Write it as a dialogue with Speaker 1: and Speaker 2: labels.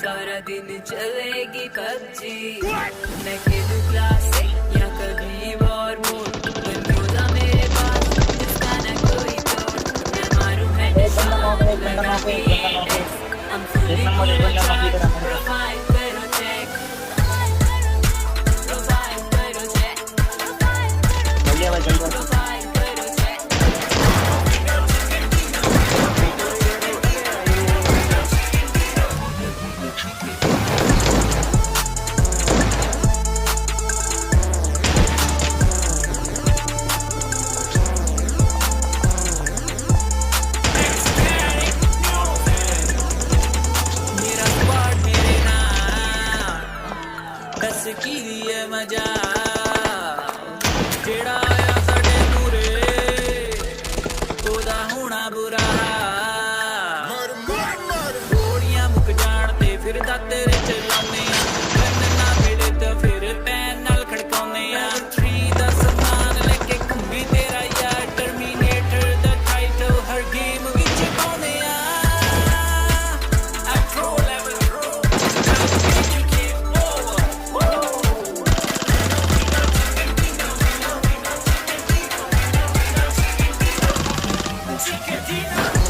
Speaker 1: सारा दिन चलेगी पबजी मैं खेलूं क्लासिक या कभी और मोड बनूंगा मेरे पास जिसका न कोई तोड़ मैं मारूं हेडशॉट लगा PAS I'm fully charged profile करो चेक प्रोफाइल करो चेक प्रोफाइल करो चेक की दिए मजा जेड़ा आया साडे मूरे ओदा होना बुरा गोलियां मुक जान ते फिर दा तेरे चलाने गन ना मिले तो फिर पैन नाल खड़काउने आ 3 दा समान लेके घूमी तेरा यार टर्मिनेटर दा टाइटल हर गेम विच पाउने आ I pro level pro Chiquitita